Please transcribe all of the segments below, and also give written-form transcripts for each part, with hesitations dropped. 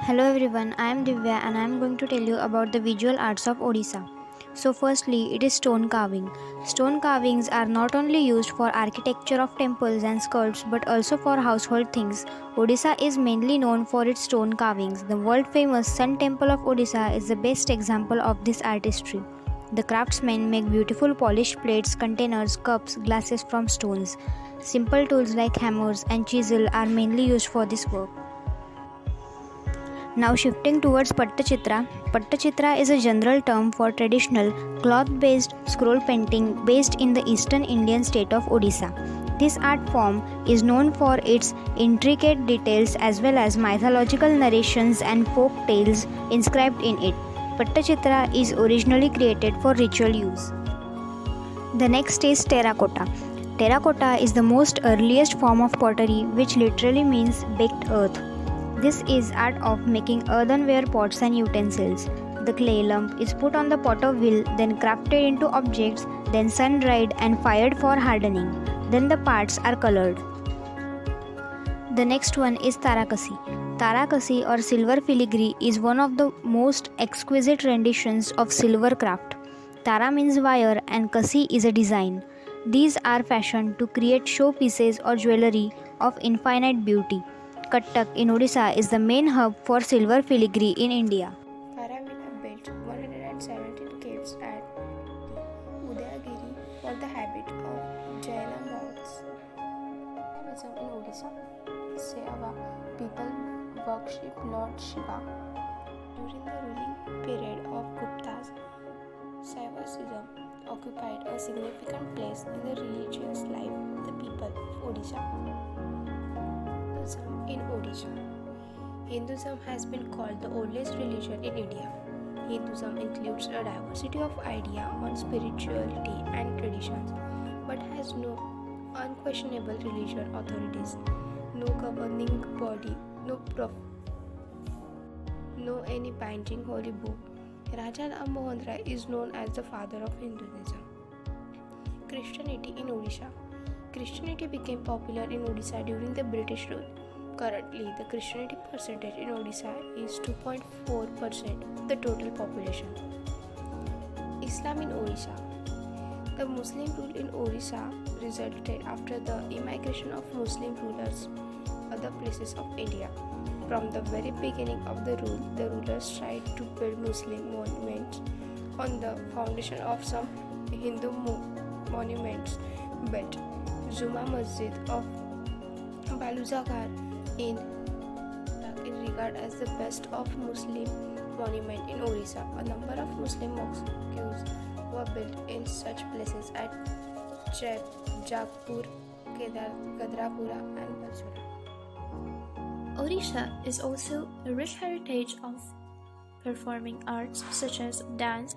Hello everyone, I am Divya and I am going to tell you about the visual arts of Odisha. So, firstly, it is stone carving. Stone carvings are not only used for architecture of temples and sculptures but also for household things. Odisha is mainly known for its stone carvings. The world famous Sun Temple of Odisha is the best example of this artistry. The craftsmen make beautiful polished plates, containers, cups, glasses from stones. Simple tools like hammers and chisel are mainly used for this work. Now shifting towards Pattachitra. Pattachitra is a general term for traditional cloth-based scroll painting based in the eastern Indian state of Odisha. This art form is known for its intricate details as well as mythological narrations and folk tales inscribed in it. Pattachitra is originally created for ritual use. The next is terracotta. Terracotta is the most earliest form of pottery which literally means baked earth. This is art of making earthenware pots and utensils. The clay lump is put on the potter wheel, then crafted into objects, then sun-dried and fired for hardening. Then the parts are colored. The next one is Tarakasi. Tarakasi or silver filigree is one of the most exquisite renditions of silver craft. Tara means wire and kasi is a design. These are fashioned to create showpieces or jewelry of infinite beauty. Cuttack in Odisha is the main hub for silver filigree in India. Aravina built 117 caves at Udayagiri for the habit of Jaina monks. Shaivism in Odisha. Seva people worship Lord Shiva. During the ruling period of Guptas, Shaivism occupied a significant place in the religious life of the people of Odisha. Hinduism in Odisha. Hinduism has been called the oldest religion in India. Hinduism includes a diversity of ideas on spirituality and traditions, but has no unquestionable religious authorities, no governing body, no any binding holy book. Raja Ram Mohan Rai is known as the father of Hinduism. Christianity in Odisha. Christianity became popular in Odisha during the British rule. Currently, the Christianity percentage in Odisha is 2.4% of the total population. Islam in Odisha. The Muslim rule in Odisha resulted after the immigration of Muslim rulers other places of India. From the very beginning of the rulers tried to build Muslim monuments on the foundation of some Hindu monuments, but Juma Masjid of Baluzagar in regarded as the best of Muslim monument in Odisha. A number of Muslim mosques were built in such places at Jagpur, Kadrapura and Balsora. Odisha is also a rich heritage of performing arts such as dance,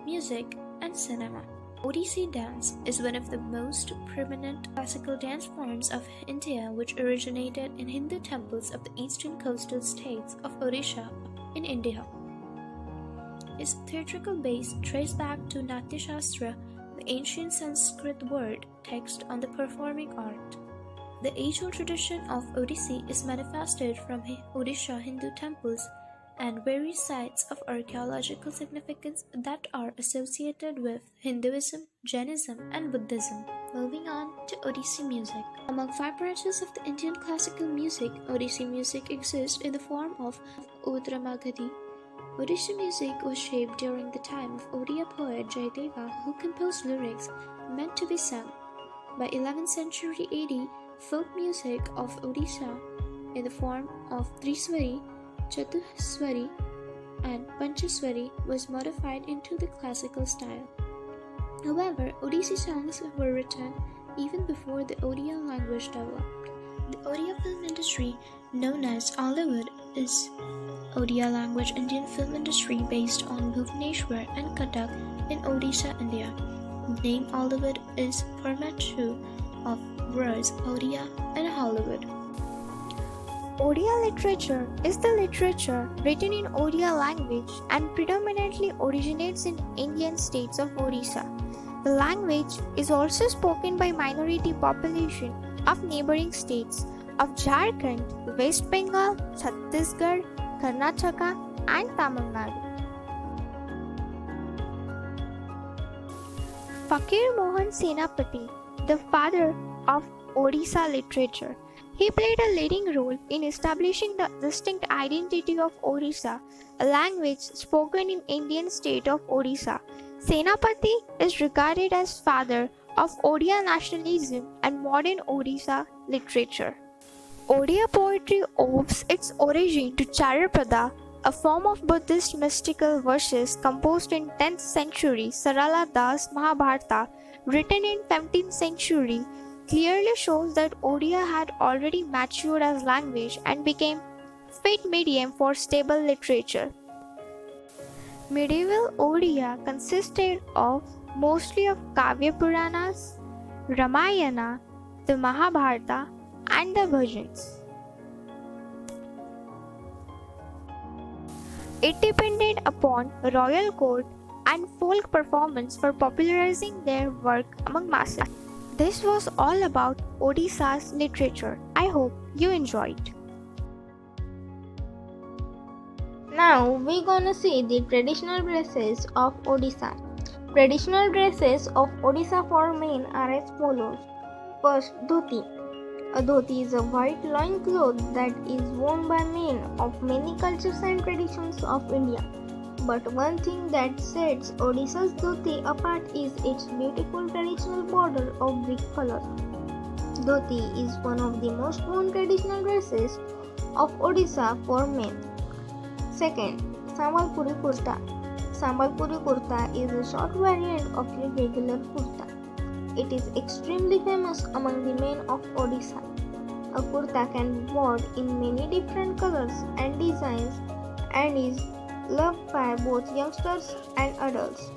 music, and cinema. Odissi dance is one of the most prominent classical dance forms of India, which originated in Hindu temples of the eastern coastal states of Odisha in India. Its theatrical base traced back to Natya Shastra, the ancient Sanskrit word text on the performing art. The age-old tradition of Odissi is manifested from Odisha Hindu temples and various sites of archaeological significance that are associated with Hinduism, Jainism, and Buddhism. Moving on to Odissi music. Among 5 branches of the Indian classical music, Odissi music exists in the form of Udra Magadhi. Odissi music was shaped during the time of Odia poet Jayadeva, who composed lyrics meant to be sung. By 11th century AD, folk music of Odisha in the form of Triswari, Chatuswari, and Panchaswari was modified into the classical style. However, Odissi songs were written even before the Odia language developed. The Odia film industry, known as Ollywood, is Odia language Indian film industry based on Bhubaneswar and Cuttack in Odisha, India. The name Ollywood is portmanteau of words Odia and Hollywood. Odia literature is the literature written in Odia language and predominantly originates in Indian states of Odisha. The language is also spoken by minority population of neighboring states of Jharkhand, West Bengal, Chhattisgarh, Karnataka, and Tamil Nadu. Fakir Mohan Senapati, the father of Odisha literature. He played a leading role in establishing the distinct identity of Odisha, a language spoken in Indian state of Odisha. Senapati is regarded as father of Odia nationalism and modern Odisha literature. Odia poetry owes its origin to Charyapada, a form of Buddhist mystical verses composed in 10th century. Sarala Das Mahabharata, written in 15th century, clearly shows that Odia had already matured as language and became fit medium for stable literature. Medieval Odia consisted of mostly of Kavya Puranas, Ramayana, the Mahabharata, and the Bhajans. It depended upon royal court and folk performance for popularizing their work among masses. This was all about Odisha's literature. I hope you enjoyed. Now we're gonna see the traditional dresses of Odisha. Traditional dresses of Odisha for men are as follows. First, dhoti. A dhoti is a white loincloth that is worn by men of many cultures and traditions of India. But one thing that sets Odisha's dhoti apart is its beautiful traditional border of brick color. Dhoti is one of the most worn traditional dresses of Odisha for men. Second, Sambalpuri kurta. Sambalpuri kurta is a short variant of the regular kurta. It is extremely famous among the men of Odisha. A kurta can be worn in many different colors and designs and is loved by both youngsters and adults.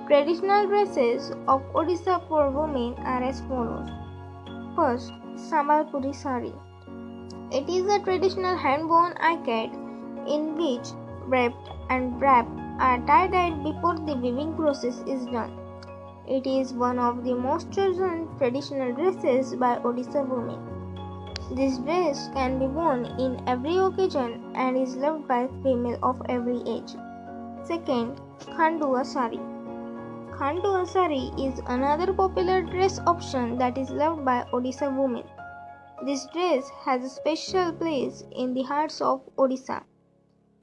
Traditional dresses of Odisha for women are as follows. First, Sambalpuri sari. It is a traditional hand-worn agate in which wrapped and wrap are tie-dyed before the weaving process is done. It is one of the most chosen traditional dresses by Odisha women. This dress can be worn in every occasion and is loved by females of every age. Second, Khandua sari. Khandua sari is another popular dress option that is loved by Odisha women. This dress has a special place in the hearts of Odisha.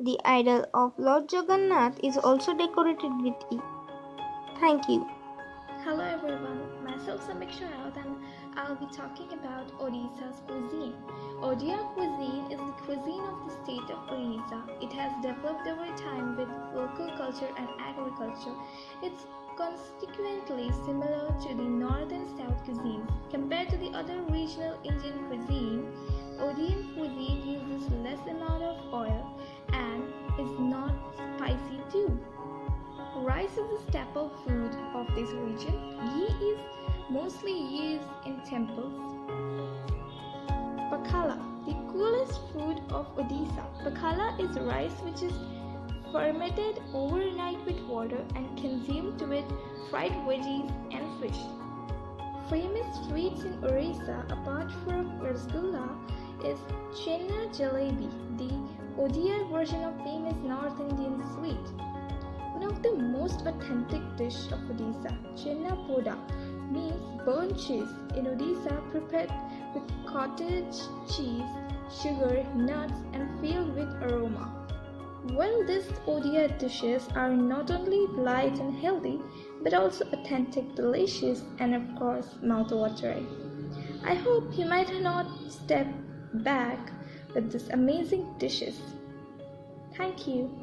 The idol of Lord Jagannath is also decorated with it. Thank you. Hello everyone, myself Samiksha Raut and I'll be talking about Odisha's cuisine. Odia cuisine is the cuisine of the state of Odisha. It has developed over time with local culture and agriculture. It's consequently similar to the north and south cuisines. Compared to the other regional Indian cuisine, Odian cuisine uses less amount of oil and is not spicy too. Rice is a staple food of this region. Ghee is mostly used in temples. Pakhala, the coolest food of Odisha. Pakhala is rice which is fermented overnight with water and consumed with fried veggies and fish. Famous sweets in Odisha apart from rasgulla is Chenna jalebi, the Odia version of famous North Indian sweet. One of the most authentic dish of Odisha, Chenna poda, means burnt cheese in Odisha prepared with cottage cheese, sugar, nuts and filled with aroma. Well, these Odia dishes are not only light and healthy, but also authentic, delicious and of course mouth-watering. I hope you might not step back with these amazing dishes. Thank you.